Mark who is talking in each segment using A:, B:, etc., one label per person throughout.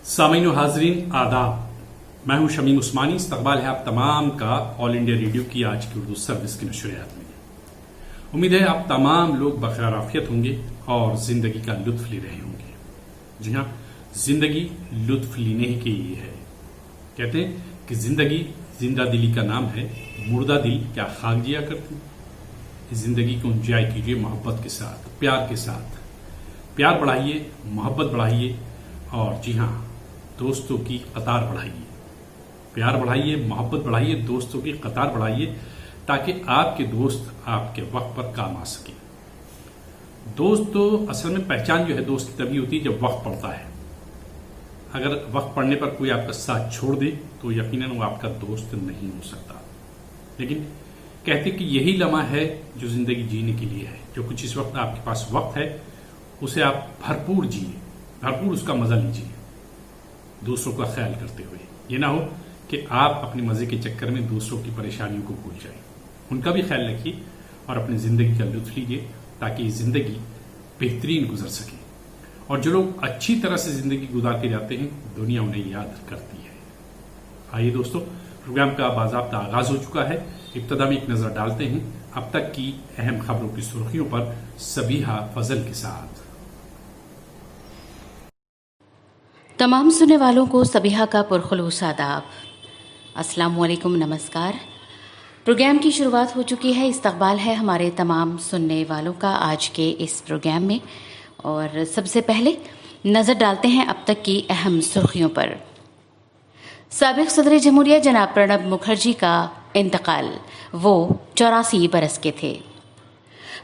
A: सामीन हाजरीन आदाब, मैं हूं शमीम उस्मानी। इस्तकबाल है आप तमाम का ऑल इंडिया रेडियो की आज की उर्दू सर्विस की नशरियात में। उम्मीद है आप तमाम लोग बखैर आफियत होंगे और जिंदगी का लुत्फ ले रहे होंगे। जी हाँ, जिंदगी लुत्फ लेने ही के लिए है। कहते हैं कि जिंदगी जिंदा दिली का नाम है, मुर्दा दिल क्या खाक जिया करती। जिंदगी को एंजॉय कीजिए मोहब्बत के साथ, प्यार के साथ। प्यार बढ़ाइए, मोहब्बत बढ़ाइए और जी हाँ, दोस्तों की कतार बढ़ाइए। प्यार बढ़ाइए, मोहब्बत बढ़ाइए, दोस्तों की कतार बढ़ाइए, ताकि आपके दोस्त आपके वक्त पर काम आ सके। दोस्त तो असल में पहचान जो है दोस्त की तभी होती है जब वक्त पड़ता है। अगर वक्त पड़ने पर कोई आपका साथ छोड़ दे तो यकीनन वो आपका दोस्त नहीं हो सकता। लेकिन कहते कि यही लम्हा है जो जिंदगी जीने के लिए है। जो कुछ इस वक्त आपके पास वक्त है उसे आप भरपूर जिए, भरपूर उसका मजा लीजिए, दूसरों का ख्याल करते हुए। ये ना हो कि आप अपने मजे के चक्कर में दूसरों की परेशानियों को भूल जाएं। उनका भी ख्याल रखिए और अपनी जिंदगी का लुत्फ लीजिए, ताकि जिंदगी बेहतरीन गुजर सके। और जो लोग अच्छी तरह से जिंदगी गुजार के जाते हैं, दुनिया उन्हें याद करती है। आइए दोस्तों, प्रोग्राम का बाज़ाब्ता आगाज हो चुका है। इब्तदा में एक नजर डालते हैं अब तक की अहम खबरों की सुर्खियों पर सबीहा फजल के साथ।
B: तमाम सुनने वालों को सबीहा का पुरखुलूस आदाब। अस्सलाम वालेकुम, नमस्कार। प्रोग्राम की शुरुआत हो चुकी है। इस्तकबाल है हमारे तमाम सुनने वालों का आज के इस प्रोग्राम में। और सबसे पहले नज़र डालते हैं अब तक की अहम सुर्खियों पर। साबिक सदर जमहूरिया जनाब प्रणब मुखर्जी का इंतकाल, वो 84 बरस के थे।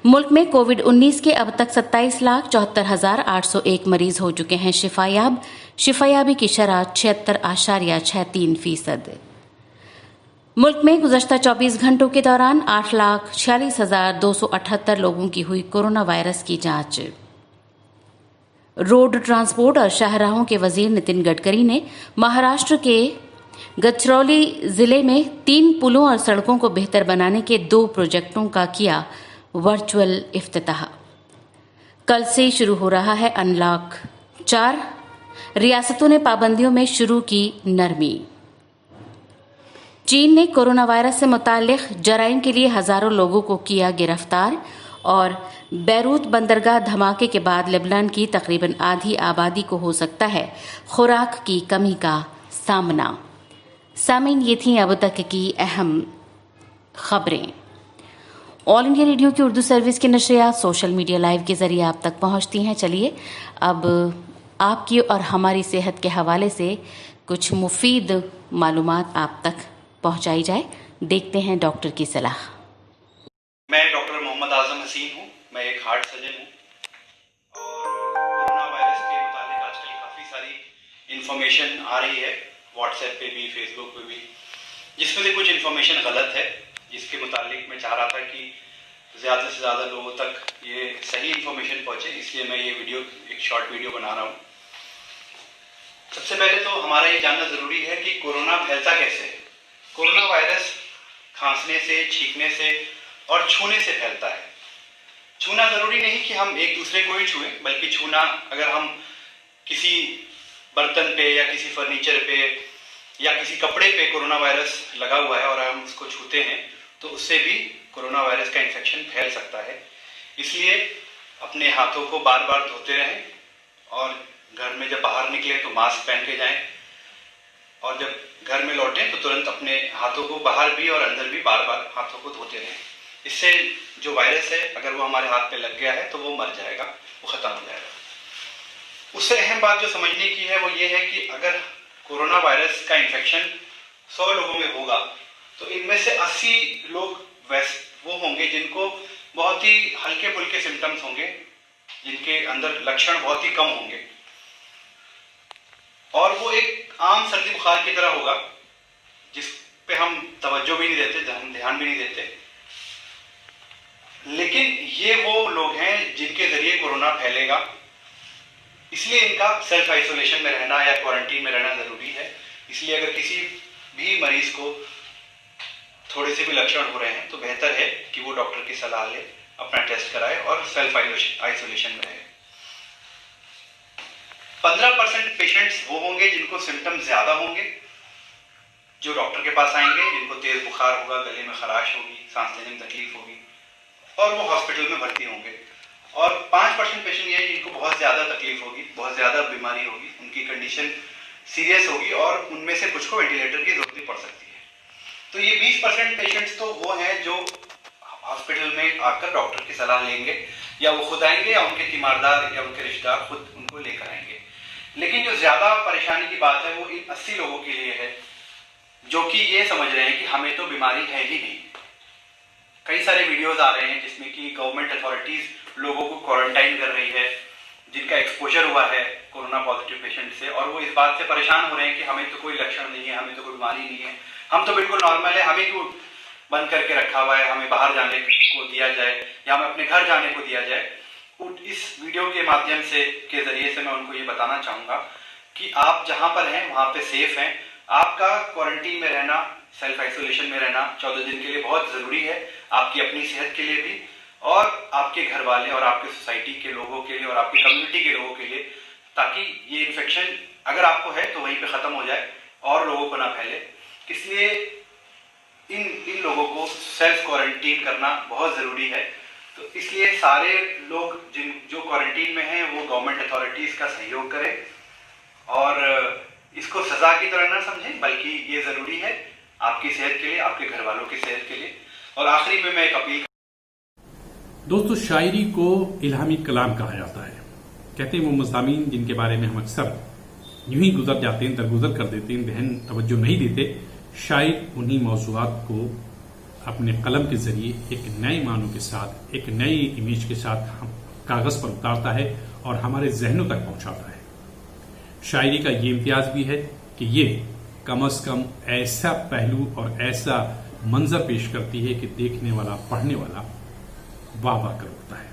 B: मुल्क में कोविड-19 के अब तक 27,74,801 मरीज हो चुके हैं शिफायाब। शिफायाबी की शरह 76.63%। मुल्क में गुज़श्ता 24 घंटों के दौरान 8,46,278 लोगों की हुई कोरोना वायरस की जांच। रोड ट्रांसपोर्ट और शाहराहों के वजीर नितिन गडकरी ने महाराष्ट्र के गडचिरोली जिले में 3 पुलों और सड़कों को बेहतर बनाने के 2 प्रोजेक्टों का किया वर्चुअल इफ्तिताह। कल से शुरू हो रहा है अनलॉक 4। रियासतों ने पाबंदियों में शुरू की नरमी। चीन ने कोरोना वायरस से मुताल्लिक जराइम के लिए हजारों लोगों को किया गिरफ्तार। और बैरूत बंदरगाह धमाके के बाद लेबनान की तकरीबन आधी आबादी को हो सकता है खुराक की कमी का सामना। सामीन, ये थी अब तक की अहम खबरें। ऑल इंडिया रेडियो की उर्दू सर्विस की नशरियात सोशल मीडिया लाइव के जरिए आप तक पहुंचती हैं। चलिए अब आपकी और हमारी सेहत के हवाले से कुछ मुफीद मालूमात आप तक पहुंचाई जाए। देखते हैं डॉक्टर की सलाह।
C: मैं डॉक्टर मोहम्मद आजम हसीन हूँ। मैं एक हार्ट सर्जन हूँ और कोरोना वायरस के मुताबिक आजकल काफ़ी सारी इन्फॉर्मेशन आ रही है, व्हाट्सएप पे भी, फेसबुक पे भी, जिसमें से कुछ इन्फॉर्मेशन गलत है, जिसके मुताबिक मैं चाह रहा था कि ज़्यादा से ज़्यादा लोगों तक ये सही इन्फॉर्मेशन पहुँचे, इसलिए मैं ये वीडियो, एक शॉर्ट वीडियो बना रहा हूँ। सबसे पहले तो हमारा ये जानना ज़रूरी है कि कोरोना फैलता कैसे है। कोरोना वायरस खांसने से, छींकने से और छूने से फैलता है। छूना ज़रूरी नहीं कि हम एक दूसरे को ही छुएं, बल्कि छूना, अगर हम किसी बर्तन पे या किसी फर्नीचर पे या किसी कपड़े पे कोरोना वायरस लगा हुआ है और हम उसको छूते हैं तो उससे भी कोरोना वायरस का इन्फेक्शन फैल सकता है। इसलिए अपने हाथों को बार बार धोते रहें और घर में जब बाहर निकले तो मास्क पहन के जाएं और जब घर में लौटें तो तुरंत अपने हाथों को बाहर भी और अंदर भी बार बार हाथों को धोते रहें। इससे जो वायरस है, अगर वो हमारे हाथ पे लग गया है तो वो मर जाएगा, वो ख़त्म हो जाएगा। उससे अहम बात जो समझने की है वो ये है कि अगर कोरोना वायरस का इन्फेक्शन 100 लोगों में होगा तो इनमें से 80 लोग वो होंगे जिनको बहुत ही हल्के फुल्के सिम्टम्स होंगे, जिनके अंदर लक्षण बहुत ही कम होंगे और वो एक आम सर्दी बुखार की तरह होगा, जिस पे हम तवज्जो भी नहीं देते, हम ध्यान भी नहीं देते। लेकिन ये वो लोग हैं जिनके जरिए कोरोना फैलेगा, इसलिए इनका सेल्फ आइसोलेशन में रहना या क्वारंटीन में रहना जरूरी है। इसलिए अगर किसी भी मरीज को थोड़े से भी लक्षण हो रहे हैं तो बेहतर है कि वो डॉक्टर की सलाह ले, अपना टेस्ट कराए और सेल्फ आइसोलेशन में रहे। 15% पेशेंट्स वो होंगे जिनको सिम्टम्स ज्यादा होंगे, जो डॉक्टर के पास आएंगे, जिनको तेज बुखार होगा, गले में खराश होगी, सांस लेने में तकलीफ होगी और वो हॉस्पिटल में भर्ती होंगे। और 5% पेशेंट ये जिनको बहुत ज्यादा तकलीफ होगी, बहुत ज्यादा बीमारी होगी, उनकी कंडीशन सीरियस होगी और उनमें से कुछ को वेंटिलेटर की जरूरत भी पड़ सकती है। तो ये 20% पेशेंट्स तो वो हैं जो हॉस्पिटल में आकर डॉक्टर की सलाह लेंगे, या वो खुद आएंगे या उनके तीमारदार या उनके रिश्तेदार खुद उनको लेकर आएंगे। लेकिन जो ज्यादा परेशानी की बात है वो इन 80 लोगों के लिए है जो कि ये समझ रहे हैं कि हमें तो बीमारी है ही नहीं। कई सारे वीडियोस आ रहे हैं जिसमें कि गवर्नमेंट अथॉरिटीज लोगों को क्वारंटाइन कर रही है जिनका एक्सपोजर हुआ है कोरोना पॉजिटिव पेशेंट से, और वो इस बात से परेशान हो रहे हैं कि हमें तो कोई लक्षण नहीं है, हमें तो कोई बीमारी नहीं है, हम तो बिल्कुल नॉर्मल है, हमें क्यों बंद करके रखा हुआ है, हमें बाहर जाने को दिया जाए या हमें अपने घर जाने को दिया जाए। इस वीडियो के माध्यम से के जरिए से मैं उनको ये बताना चाहूँगा कि आप जहाँ पर हैं वहाँ पे सेफ हैं। आपका क्वारंटीन में रहना, सेल्फ आइसोलेशन में रहना 14 दिन के लिए बहुत ज़रूरी है, आपकी अपनी सेहत के लिए भी और आपके घर वाले और आपके सोसाइटी के लोगों के लिए और आपकी कम्युनिटी के लोगों के लिए, ताकि ये इन्फेक्शन अगर आपको है तो वहीं पे ख़त्म हो जाए और लोगों को ना फैले। इसलिए इन लोगों को सेल्फ क्वारंटीन करना बहुत ज़रूरी है। तो इसलिए सारे लोग जो क्वारंटीन में हैं वो गवर्नमेंट अथॉरिटीज़ का सहयोग करें और इसको सज़ा की तरह ना समझें, बल्कि ये ज़रूरी है आपकी सेहत के लिए, आपके घर वालों की सेहत के लिए। और आखिरी में मैं एक अपील।
A: दोस्तों, शायरी को इल्हामी कलाम कहा जाता है। कहते हैं वो मज़ामीन जिनके बारे में हम अक्सर यूं ही गुजर जाते हैं, दरगुजर कर देते हैं, गहन तवज्जो नहीं देते, शायर उन्हीं मौज़ूआत को अपने कलम के जरिए एक नए मानों के साथ, एक नई इमेज के साथ हम कागज पर उतारता है और हमारे जहनों तक पहुंचाता है। शायरी का ये इम्तियाज भी है कि ये कम अज कम ऐसा पहलू और ऐसा मंजर पेश करती है कि देखने वाला, पढ़ने वाला वाह वाह कर उठता है।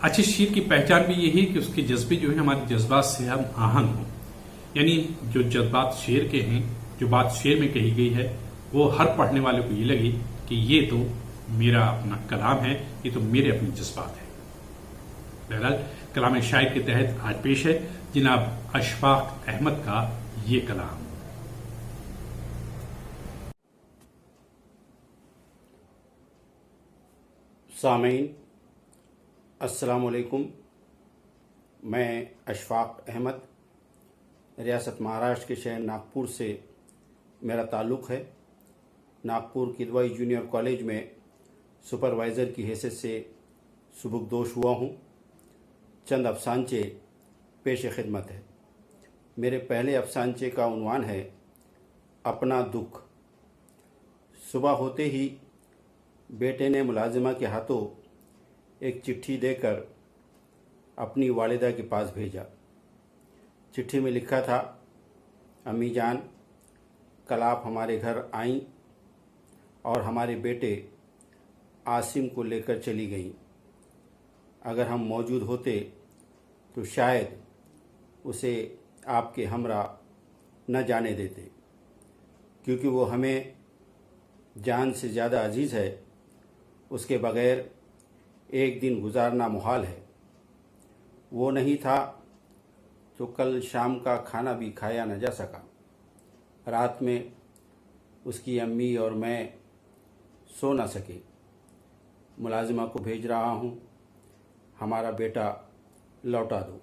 A: अच्छे शेर की पहचान भी यही है कि उसके जज्बे जो है हमारे जज्बात से हम आहंग हों, यानी जो जज्बात शेर के हैं, जो बात शेर में कही गई है, वो हर पढ़ने वाले को ये लगे कि ये तो मेरा अपना कलाम है, ये तो मेरे अपने जज्बात है। बहरहाल कलाम शायर के तहत आज पेश है जनाब अशफाक अहमद का ये कलाम।
D: सामीन अस्सलाम वालेकुम। मैं अशफाक अहमद, रियासत महाराष्ट्र के शहर नागपुर से मेरा ताल्लुक़ है। नागपुर किदवाई जूनियर कॉलेज में सुपरवाइज़र की हैसियत से सुबुकदोश हुआ हूँ। चंद अफसानचे पेश खिदमत है। मेरे पहले अफसानचे का उन्वान है अपना दुख। सुबह होते ही बेटे ने मुलाजिमा के हाथों एक चिट्ठी देकर अपनी वालिदा के पास भेजा। चिट्ठी में लिखा था, अम्मी जान, कल आप हमारे घर आईं और हमारे बेटे आसिम को लेकर चली गईं। अगर हम मौजूद होते तो शायद उसे आपके हमरा न जाने देते, क्योंकि वो हमें जान से ज़्यादा अजीज़ है। उसके बग़ैर एक दिन गुजारना मुहाल है। वो नहीं था तो कल शाम का खाना भी खाया न जा सका। रात में उसकी अम्मी और मैं सो न सके। मुलाजिमा को भेज रहा हूँ, हमारा बेटा लौटा दो।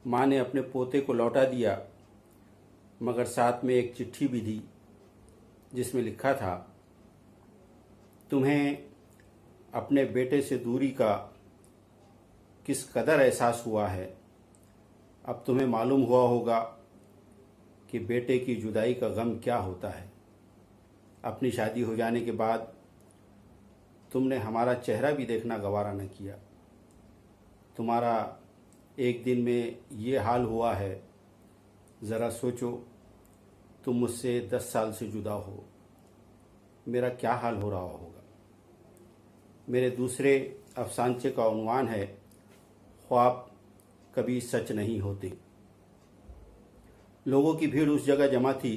D: माँ ने अपने पोते को लौटा दिया, मगर साथ में एक चिट्ठी भी दी जिसमें लिखा था, तुम्हें अपने बेटे से दूरी का किस कदर एहसास हुआ है। अब तुम्हें मालूम हुआ होगा कि बेटे की जुदाई का गम क्या होता है। अपनी शादी हो जाने के बाद तुमने हमारा चेहरा भी देखना गवारा न किया। तुम्हारा एक दिन में ये हाल हुआ है। ज़रा सोचो, तुम मुझसे 10 साल से जुदा हो, मेरा क्या हाल हो रहा होगा। मेरे दूसरे अफसानचे का उन्वान है, ख्वाब कभी सच नहीं होते। लोगों की भीड़ उस जगह जमा थी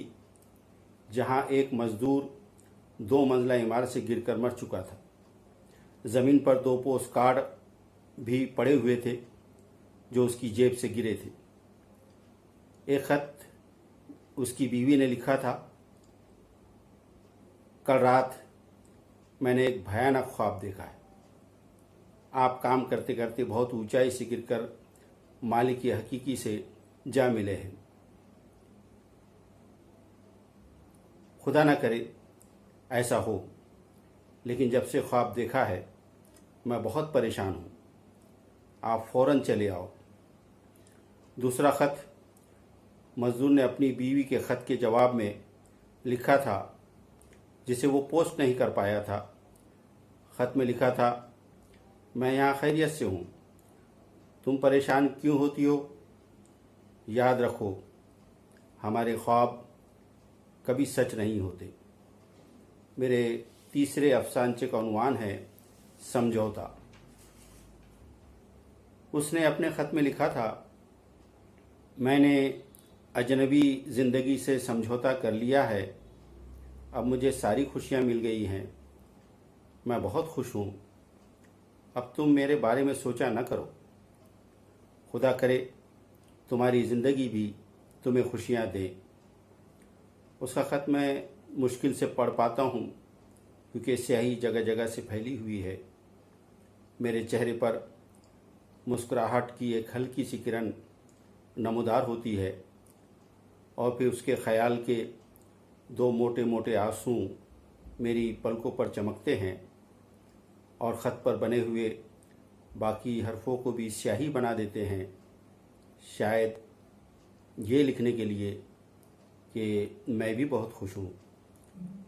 D: जहां एक मजदूर 2 मंजिला इमारत से गिरकर मर चुका था। ज़मीन पर 2 पोस्ट कार्ड भी पड़े हुए थे। जो उसकी जेब से गिरे थे। एक खत उसकी बीवी ने लिखा था, कल रात मैंने एक भयानक ख्वाब देखा है। आप काम करते करते बहुत ऊंचाई से गिरकर मालिक हकीकी से जा मिले हैं। खुदा न करे ऐसा हो, लेकिन जब से ख्वाब देखा है मैं बहुत परेशान हूँ। आप फ़ौरन चले आओ। दूसरा ख़त मज़दूर ने अपनी बीवी के ख़त के जवाब में लिखा था, जिसे वो पोस्ट नहीं कर पाया था। ख़त में लिखा था, मैं यहाँ खैरियत से हूँ, तुम परेशान क्यों होती हो? याद रखो, हमारे ख्वाब कभी सच नहीं होते। मेरे तीसरे अफसानचे का उन्वान है समझौता। उसने अपने ख़त में लिखा था, मैंने अजनबी ज़िंदगी से समझौता कर लिया है, अब मुझे सारी खुशियाँ मिल गई हैं, मैं बहुत खुश हूँ। अब तुम मेरे बारे में सोचा न करो। खुदा करे तुम्हारी ज़िंदगी भी तुम्हें खुशियाँ दे। उसका ख़त मैं मुश्किल से पढ़ पाता हूँ क्योंकि स्याही जगह जगह से फैली हुई है। मेरे चेहरे पर मुस्कुराहट की एक हल्की सी किरण नमूदार होती है और फिर उसके ख्याल के दो मोटे मोटे आंसू मेरी पलकों पर चमकते हैं और ख़त पर बने हुए बाकी हरफों को भी स्याही बना देते हैं, शायद ये लिखने के लिए कि मैं भी बहुत खुश हूँ,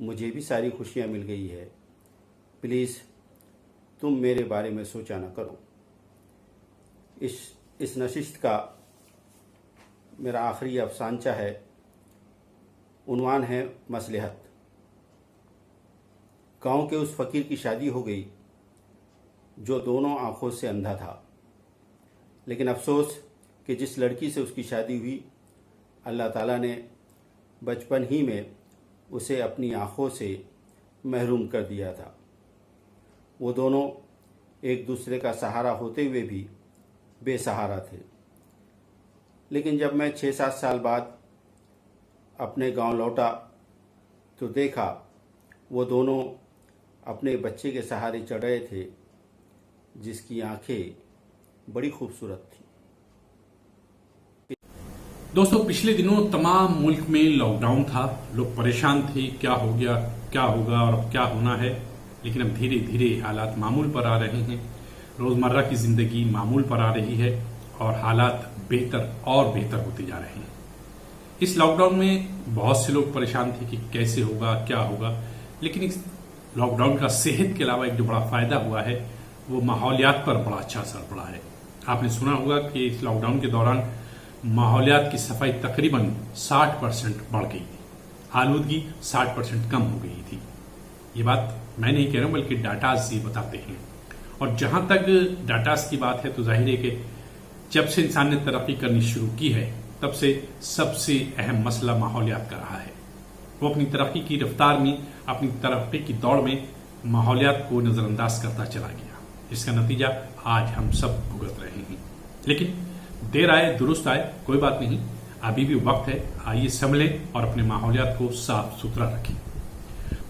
D: मुझे भी सारी खुशियाँ मिल गई है। प्लीज़ तुम मेरे बारे में सोचा ना करो। इस नशिस्त का मेरा आखिरी अफसानचा है, उन्वान है मसलहत। गांव के उस फ़कीर की शादी हो गई जो दोनों आँखों से अंधा था, लेकिन अफसोस कि जिस लड़की से उसकी शादी हुई, अल्लाह ताला ने बचपन ही में उसे अपनी आँखों से महरूम कर दिया था। वो दोनों एक दूसरे का सहारा होते हुए भी बेसहारा थे। लेकिन जब मैं 6-7 साल बाद अपने गांव लौटा तो देखा वो दोनों अपने बच्चे के सहारे चढ़ रहे थे, जिसकी आंखें बड़ी खूबसूरत थी।
A: दोस्तों, पिछले दिनों तमाम मुल्क में लॉकडाउन था, लोग परेशान थे, क्या हो गया, क्या होगा और अब क्या होना है। लेकिन अब धीरे धीरे हालात मामूल पर आ रहे हैं, रोजमर्रा की जिंदगी मामूल पर आ रही है और हालात बेहतर और बेहतर होते जा रहे हैं। इस लॉकडाउन में बहुत से लोग परेशान थे कि कैसे होगा, क्या होगा, लेकिन इस लॉकडाउन का सेहत के अलावा एक जो बड़ा फायदा हुआ है वो माहौलियात पर बड़ा अच्छा असर पड़ा है। आपने सुना होगा कि इस लॉकडाउन के दौरान माहौलियात की सफाई तकरीबन 60% बढ़ गई थी, आलूदगी 60% कम हो गई थी। ये बात मैं नहीं कह रहा हूं, बल्कि डाटाज ये बताते हैं। और जहां तक डाटाज की बात है तो जाहिर है कि जब से इंसान ने तरक्की करनी शुरू की है तब से सबसे अहम मसला माहौलियात का रहा है। वो अपनी तरक्की की रफ्तार में, अपनी तरक्की की दौड़ में माहौलियात को नजरअंदाज करता चला गया। इसका नतीजा आज हम सब भुगत रहे हैं। लेकिन देर आए दुरुस्त आए, कोई बात नहीं, अभी भी वक्त है। आइए संभलें और अपने माहौलियात को साफ सुथरा रखें।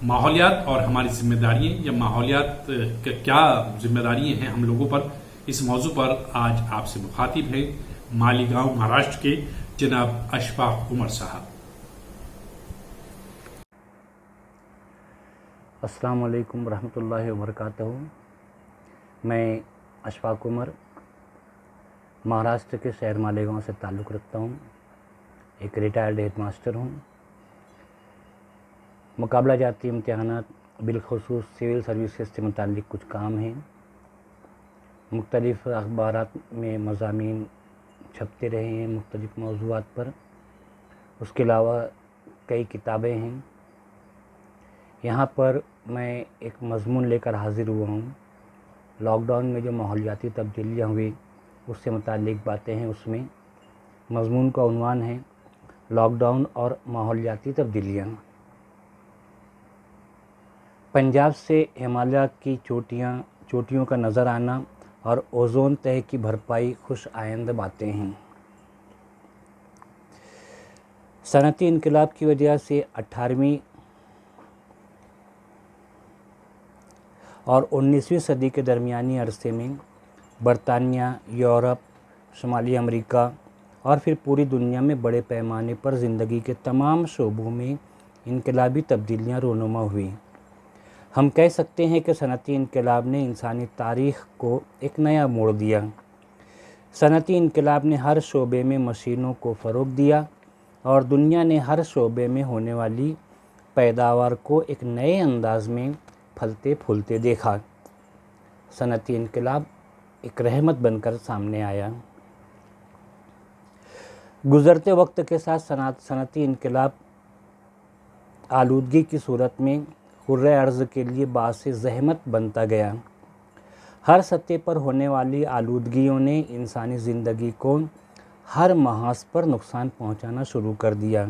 A: माहौलियात और हमारी जिम्मेदारियां या माहौलियात क्या जिम्मेदारियां हैं हम लोगों पर, इस मौजू पर आज आपसे मुखातिब है मालीगांव महाराष्ट्र के जनाब अशफाक उमर साहब।
E: अस्सलाम वालेकुम रहमतुल्लाहि व बरकातहू। मैं अशफाक उमर महाराष्ट्र के शहर मालेगांव से ताल्लुक़ रखता हूँ। एक रिटायर्ड हेडमास्टर हूँ। मुकाबला जाती इम्तिहानात बिलखुसूस सिविल सर्विसेज से मुताल्लिक़ कुछ काम हैं। मुख्तलिफ़ अखबारात में मज़ामीन छपते रहे हैं मुख्तलिफ़ मौज़ूआत पर। उसके अलावा कई किताबें हैं। यहाँ पर मैं एक मज़मून लेकर हाज़िर हुआ हूँ। लॉकडाउन में जो माहौलियाती तब्दीलियाँ हुई उससे मुताल्लिक़ बातें हैं। उसमें मज़मून का उन्वान है लॉकडाउन और माहौलियाती तब्दीलियाँ। पंजाब से हिमालय की चोटियों का नज़र आना और ओजोन तह की भरपाई खुश आइंद बातें हैं। सनअती इनकलाब की वजह से 18वीं और 19वीं सदी के दरमियानी अरसे में बरतानिया, यूरोप, शुमाली अमेरिका और फिर पूरी दुनिया में बड़े पैमाने पर ज़िंदगी के तमाम शोबों में इनकलाबी तब्दीलियाँ रूनुमा हुई। हम कह सकते हैं कि सनअती इनकलाब ने इंसानी तारीख़ को एक नया मोड़ दिया। सनअती इनकलाब ने हर शोबे में मशीनों को फ़रोग़ दिया और दुनिया ने हर शोबे में होने वाली पैदावार को एक नए अंदाज में फलते फूलते देखा। सनअती इनकलाब एक रहमत बनकर सामने आया। गुज़रते वक्त के साथ सनअती इनकलाब आलूदगी की सूरत में कुर्रे अर्ज़ के लिए बासे ज़हमत बनता गया। हर सतह पर होने वाली आलूदगियों ने इंसानी ज़िंदगी को हर महाज पर नुकसान पहुंचाना शुरू कर दिया।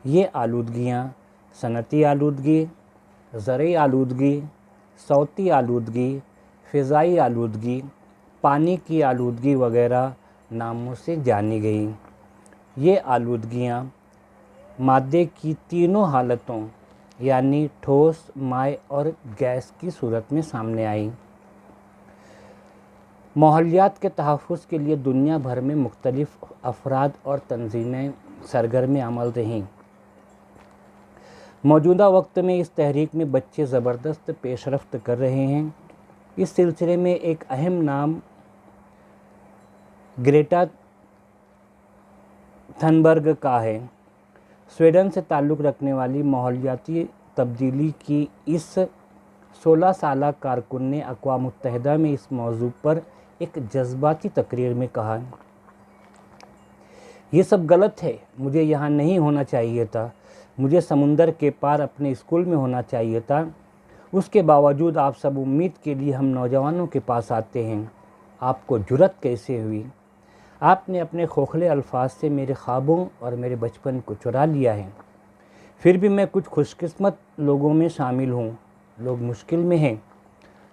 E: ये आलूदगियाँ सनअती आलूदगी, ज़रई आलूदगी, सौती आलूदगी, फ़िज़ाई आलूदगी, पानी की आलूदगी वगैरह नामों से जानी गई। ये आलूदगियाँ मादे की तीनों हालतों यानी ठोस, माय और गैस की सूरत में सामने आई। माहौलियात के तहफ़्फ़ुज़ के लिए दुनिया भर में मुख्तलिफ़ अफराद और तंजीमें सरगर्म अमल रहीं। मौजूदा वक्त में इस तहरीक में बच्चे ज़बरदस्त पेशरफ्त कर रहे हैं। इस सिलसिले में एक अहम नाम ग्रेटा थनबर्ग का है। स्वीडन से ताल्लुक़ रखने वाली माहौलियाती तब्दीली की इस 16 साला कारकुन ने अक़वाम मुत्तहिदा में इस मौजू पर एक जज्बाती तकरीर में कहा, ये सब गलत है, मुझे यहाँ नहीं होना चाहिए था, मुझे समुंदर के पार अपने स्कूल में होना चाहिए था। उसके बावजूद आप सब उम्मीद के लिए हम नौजवानों के पास आते हैं। आपको जुर्रत कैसे हुई? आपने अपने खोखले अल्फाज से मेरे ख्वाबों और मेरे बचपन को चुरा लिया है। फिर भी मैं कुछ खुशकिस्मत लोगों में शामिल हूँ। लोग मुश्किल में हैं,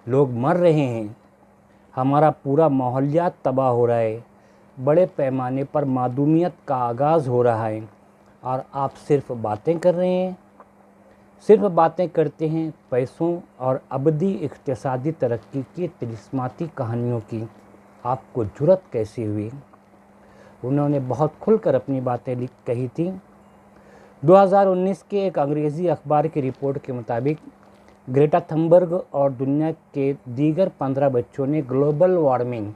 E: लोग मर रहे हैं, हमारा पूरा माहौलियात तबाह हो रहा है, बड़े पैमाने पर मादूमियत का आगाज़ हो रहा है और आप सिर्फ बातें कर रहे हैं, सिर्फ बातें करते हैं पैसों और अबदी इक़्तिसादी तरक्की की तिलिस्माती कहानियों की। आपको जुर्रत कैसे हुई? उन्होंने बहुत खुलकर अपनी बातें कही थी। 2019 के एक अंग्रेज़ी अखबार की रिपोर्ट के मुताबिक ग्रेटा थनबर्ग और दुनिया के दीगर 15 बच्चों ने ग्लोबल वार्मिंग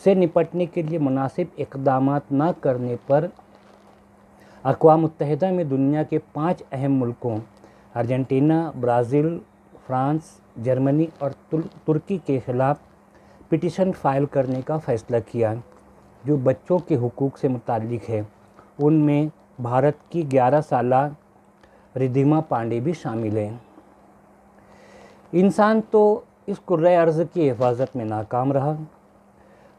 E: से निपटने के लिए मुनासिब इक़दामात न करने पर अक़वाम मुत्तहिदा में दुनिया के 5 अहम मुल्कों अर्जेंटीना, ब्राज़ील, फ्रांस, जर्मनी और तुर्की के ख़िलाफ़ पिटीशन फ़ाइल करने का फ़ैसला किया जो बच्चों के हुकूक से मुताल्लिक़ है। उनमें भारत की 11 साला रिद्धिमा पांडे भी शामिल हैं। इंसान तो इस कुर्रे अर्ज़ की हिफाजत में नाकाम रहा।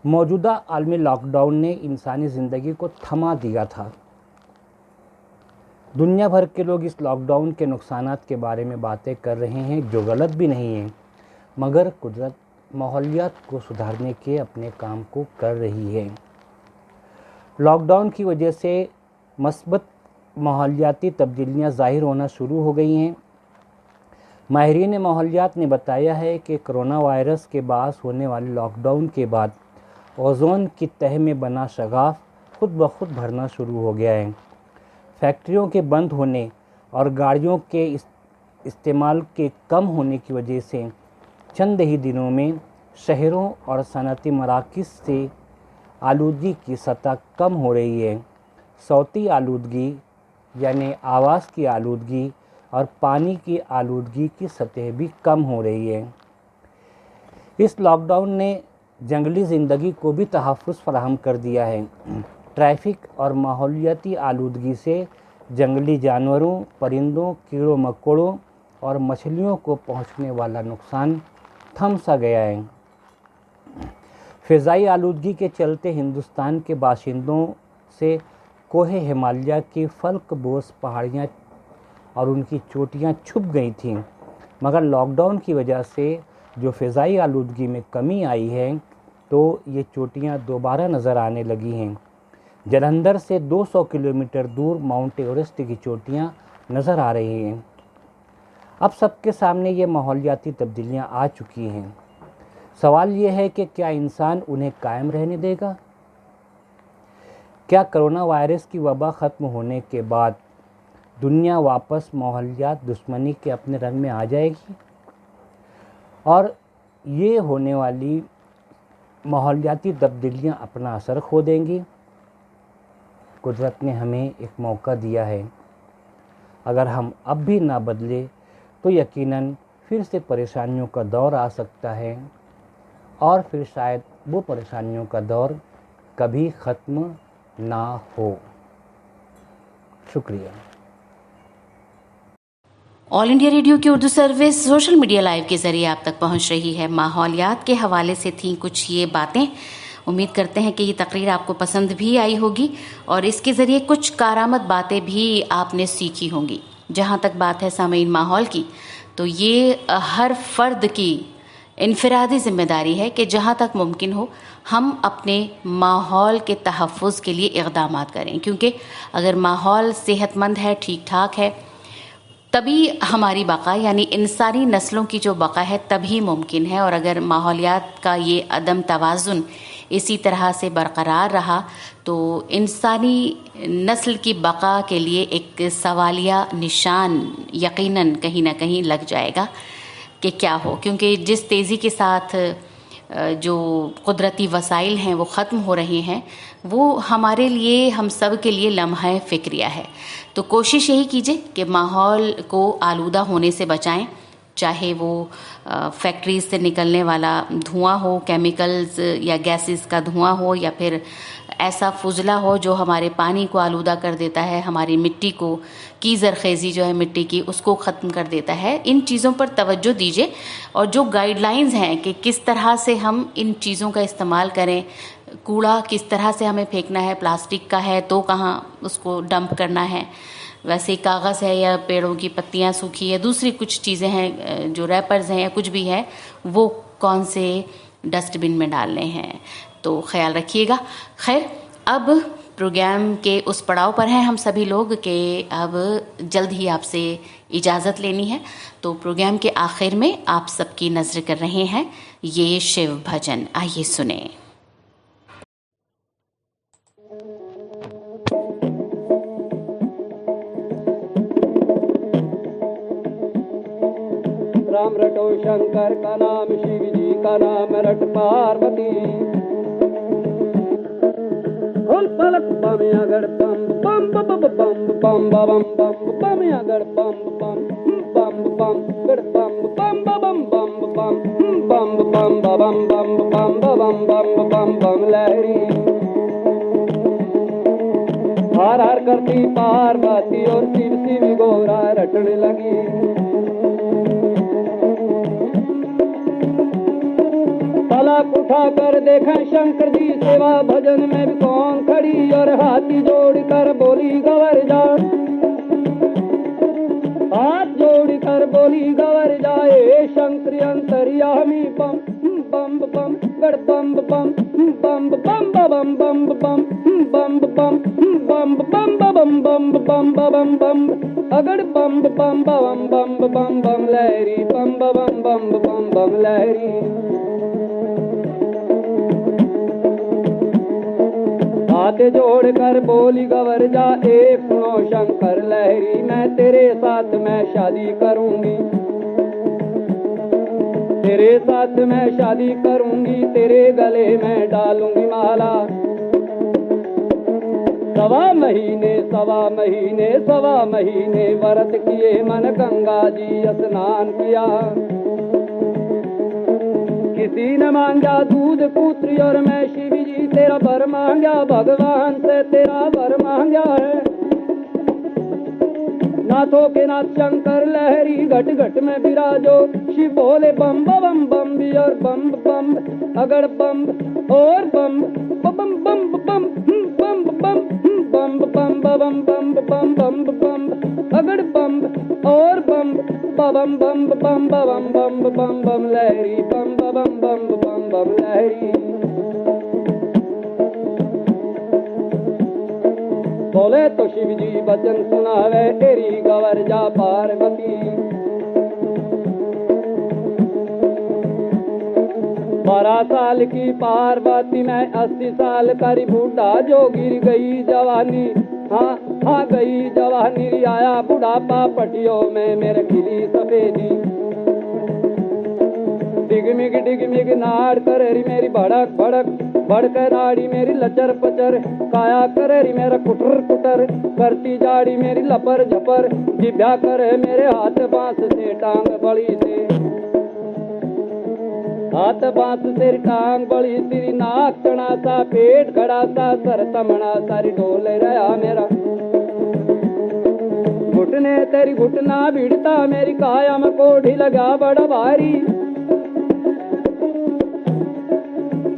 E: मौजूदा आलमी लॉकडाउन ने इंसानी ज़िंदगी को थमा दिया था। दुनिया भर के लोग इस लॉकडाउन के नुकसानात के बारे में बातें कर रहे हैं जो गलत भी नहीं है, मगर कुदरत माहौलियात को सुधारने के अपने काम को कर रही है। लॉकडाउन की वजह से मस्बत माहौलियाती तब्दीलियाँ ज़ाहिर होना शुरू हो गई हैं। माहिरीन माहौलियात ने बताया है कि कोरोना वायरस के बायस होने वाले लॉकडाउन के बाद ओज़ोन की तह में बना शगाफ खुद ब खुद भरना शुरू हो गया है। फैक्ट्रियों के बंद होने और गाड़ियों के इस्तेमाल के कम होने की वजह से चंद ही दिनों में शहरों और सनअती मराकज़ से आलूदगी की सतह कम हो रही है। सौती आलूदगी यानी आवाज़ की आलूदगी और पानी की आलूदगी की सतह भी कम हो रही है। इस लॉकडाउन ने जंगली ज़िंदगी को भी तहफ़्फ़ुज़ फराहम कर दिया है। ट्रैफ़िक और माहौलियाती आलूदगी से जंगली जानवरों, परिंदों, कीड़ों मकोड़ों और मछलियों को पहुंचने वाला नुकसान थम सा गया है। फ़िज़ाई आलूदगी के चलते हिंदुस्तान के बाशिंदों से कोहे हिमालय की फल्कबोस पहाड़ियाँ और उनकी चोटियाँ छुप गई थीं, मगर लॉकडाउन की वजह से जो फ़िज़ाई आलूदगी में कमी आई है तो ये चोटियाँ दोबारा नज़र आने लगी हैं। जालंधर से 200 किलोमीटर दूर माउंट एवरेस्ट की चोटियाँ नज़र आ रही हैं। अब सबके सामने ये माहौलियाती तब्दीलियाँ आ चुकी हैं। सवाल ये है कि क्या इंसान उन्हें कायम रहने देगा? क्या कोरोना वायरस की वबा ख़त्म होने के बाद दुनिया वापस माहौलियात दुश्मनी के अपने रंग में आ जाएगी और ये होने वाली माहौलियाती तब्दीलियाँ अपना असर खो देंगी? कुदरत ने हमें एक मौका दिया है। अगर हम अब भी ना बदले तो यकीनन फिर से परेशानियों का दौर आ सकता है और फिर शायद वो परेशानियों का दौर कभी ख़त्म ना हो। शुक्रिया।
B: ऑल इंडिया रेडियो की Urdu service social media live के जरिए आप तक पहुंच रही है। माहौलियात के हवाले से थी कुछ ये बातें। उम्मीद करते हैं कि ये तकरीर आपको पसंद भी आई होगी और इसके ज़रिए कुछ कारामद बातें भी आपने सीखी होंगी। जहाँ तक बात है सामीन माहौल की, तो ये हर फर्द की इनफरादी जिम्मेदारी है कि जहाँ तक मुमकिन हो हम अपने माहौल के तहफ़्फ़ुज़ के लिए इक़दामात करें, क्योंकि अगर माहौल सेहतमंद है, ठीक ठाक है, तभी हमारी बका यानी इंसानी नस्लों की जो बका है तभी मुमकिन है। और अगर माहौलियात का ये अदम तवाज़ुन इसी तरह से बरकरार रहा तो इंसानी नस्ल की बका के लिए एक सवालिया निशान यकीनन कहीं ना कहीं लग जाएगा कि क्या हो, क्योंकि जिस तेज़ी के साथ जो कुदरती वसाइल हैं वो ख़त्म हो रहे हैं वो हमारे लिए, हम सब के लिए लम्हा फ़िक्रिया है। तो कोशिश यही कीजिए कि माहौल को आलूदा होने से बचाएं, चाहे वो फैक्ट्रीज से निकलने वाला धुआं हो, केमिकल्स या गैसेस का धुआं हो, या फिर ऐसा फुजला हो जो हमारे पानी को आलूदा कर देता है, हमारी मिट्टी को की ज़रख़ेज़ी जो है मिट्टी की उसको ख़त्म कर देता है। इन चीज़ों पर तवज्जो दीजिए और जो गाइडलाइंस हैं कि किस तरह से हम इन चीज़ों का इस्तेमाल करें, कूड़ा किस तरह से हमें फेंकना है, प्लास्टिक का है तो कहाँ उसको डंप करना है, वैसे कागज़ है या पेड़ों की पत्तियां सूखी है, दूसरी कुछ चीज़ें हैं जो रैपर्स हैं या कुछ भी है वो कौन से डस्टबिन में डालने हैं, तो ख्याल रखिएगा। खैर, अब प्रोग्राम के उस पड़ाव पर हैं हम सभी लोग कि अब जल्द ही आपसे इजाज़त लेनी है। तो प्रोग्राम के आखिर में आप सबकी नज़र कर रहे हैं ये शिव भजन, आइए सुने।
F: राम रटो शंकर का नाम, शिव जी का नाम रट पार्वती। खोल पलक बम अगड़ बम बम बम बम बम बम बम बम अगड़ बम बम बम बम गड़ बम बम बम बम बम बम बम बम बम बम बम बम बम बम लहरी हार हार करती पार्वती और शिव शिव गोरा रटने लगी। पलक उठा कर देखा शंकर जी सेवा भजन में भी कौन खड़ी, और हाथी जोड़ कर बोली गवर जा, हाथ जोड़ कर बोली गवर जाए शंकर अंतर्यामी। बम बम बम गड़ बम बम बम बम बम बम बम बम बम बम बम बम बम बम बम बम अगड़ बम बम बम बम बम बम लहरी बम बम बम बम बम लहरी। हाथ जोड़ कर बोली गवर जा, एक सुनो शंकर लहरी, मैं तेरे साथ मैं शादी करूंगी, तेरे साथ मैं शादी करूंगी, तेरे गले में डालूंगी माला। सवा महीने व्रत किए, मन गंगा जी स्नान किया। किसी ने मांगा दूध पुत्री और मैं शिव जी तेरा वर मांगा, भगवान से तेरा वर मांगा है। नाथों के नाथ शंकर लहरी घट घट में विराजो, शिव बोले बम बम बम भी और बम बम अगड़ बम और बम बम बम बम बम बम बम बम बम बम बम बम बम अगड़ बम और बम बम बम बम बम बम बम बम लहरी बम बम बम बम बम लहरी। बोले तो शिव जी वचन सुनावे तेरी गवर जा पार्वती। 12 साल की पार्वती में 80 साल करी बूढ़ा जो गिर गई जवानी। हाँ हाँ गई जवानी आया बुढ़ापा पटियों में मेरे खिली सफेदी। डिगमिग नाड़ करेरी मेरी भड़क भड़क भड़क नाड़ी मेरी लचर पचर। काया करेरी मेरा कुटर कुटर करती जाड़ी मेरी लपर झपर। जिभ्या करे मेरे हाथ बांस से टांग बड़ी से। हाथ बांस तेरी टांग बड़ी तेरी नाक चढ़ा सा पेट खड़ा सा सर तमना सारी डोले रहा मेरा। घुटने तेरी घुटना भिड़ता मेरी काया में कोढ़ी लगा बड़ा भारी।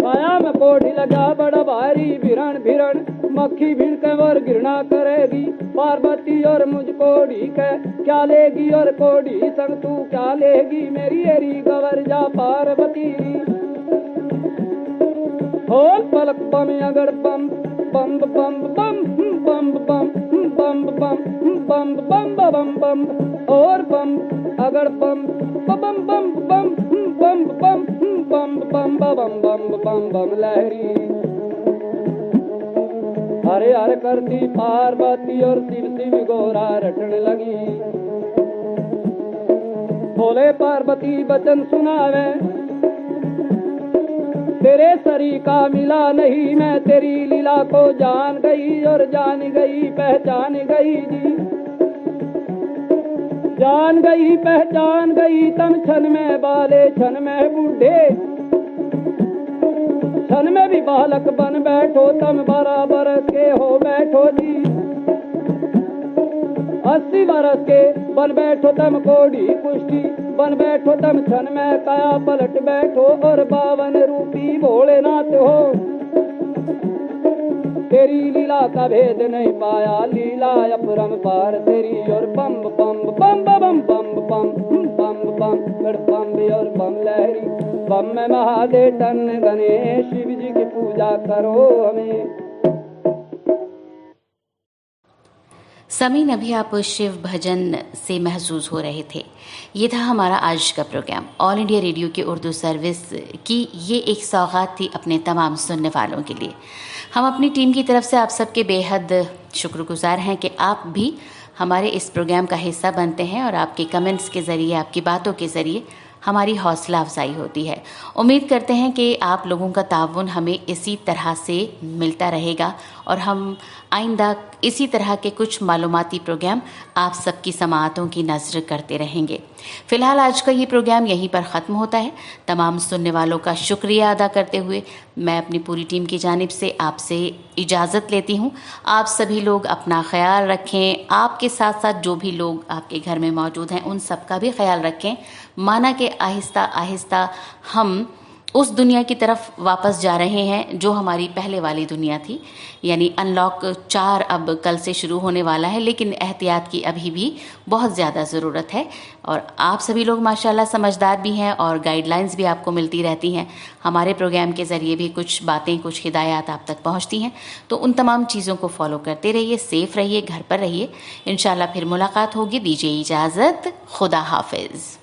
F: काया में कोढ़ी लगा बड़ा भारी। भिरण भिरण मक्खी भिड़ के और घृणा करेगी पार्वती और मुझको ढीक है। क्या लेगी और कोढ़ी संग तू क्या लेगी मेरी एरी गवर जा पार्वती। होल पलक बम अगड़ बम बम बम बम बम बम बम बम बम बम बम और बम अगड़ बम बम बम बम बम बम बम बम बम बम बम लहरी। हरे हरे करती पार्वती और शिव शिव गोरा रटने लगी। बोले पार्वती वचन सुनावे तेरे सरी का मिला नहीं। मैं तेरी लीला को जान गई और जान गई पहचान गई जी। जान गई पहचान गई तम छन में बाले छन में बूढ़े। छन में भी बालक बन बैठो तम 12 बरस के हो बैठो जी। 80 बरस के बन बैठो तम कोढ़ी कुष्ठी। बन बैठो तम छन में काया पलट बैठो और 52 रूपी भोलेनाथ हो। तेरी लीला का भेद नहीं पाया लीला अपरम पार तेरी। और बम बम बम बम बम बम बम बम बम और बम लहरी। बम में महादेव टन गणेश शिव जी की पूजा करो हमें।
B: समीन अभी आप शिव भजन से महसूस हो रहे थे। ये था हमारा आज का प्रोग्राम। ऑल इंडिया रेडियो की उर्दू सर्विस की ये एक सौगात थी अपने तमाम सुनने वालों के लिए। हम अपनी टीम की तरफ से आप सबके बेहद शुक्रगुजार हैं कि आप भी हमारे इस प्रोग्राम का हिस्सा बनते हैं और आपके कमेंट्स के ज़रिए, आपकी बातों के ज़रिए हमारी हौसला अफजाई होती है। उम्मीद करते हैं कि आप लोगों का ताउन हमें इसी तरह से मिलता रहेगा और हम आइंदा इसी तरह के कुछ मालूमाती प्रोग्राम आप सबकी समाअतों की नज़र करते रहेंगे। फ़िलहाल आज का ये प्रोग्राम यहीं पर ख़त्म होता है। तमाम सुनने वालों का शुक्रिया अदा करते हुए मैं अपनी पूरी टीम की जानिब से आपसे इजाज़त लेती हूँ। आप सभी लोग अपना ख्याल रखें। आपके साथ साथ जो भी लोग आपके घर में मौजूद हैं उन सब का भी ख्याल रखें। माना कि आहिस्ता आहिस्ता हम उस दुनिया की तरफ वापस जा रहे हैं जो हमारी पहले वाली दुनिया थी, यानी अनलॉक 4 अब कल से शुरू होने वाला है, लेकिन एहतियात की अभी भी बहुत ज़्यादा ज़रूरत है। और आप सभी लोग माशाल्लाह समझदार भी हैं और गाइडलाइंस भी आपको मिलती रहती हैं। हमारे प्रोग्राम के ज़रिए भी कुछ बातें, कुछ हिदायत आप तक पहुँचती हैं, तो उन तमाम चीज़ों को फॉलो करते रहिए, सेफ़ रहिए, घर पर रहिए। इंशाल्लाह फिर मुलाकात होगी। दीजिए इजाज़त, खुदा हाफिज़।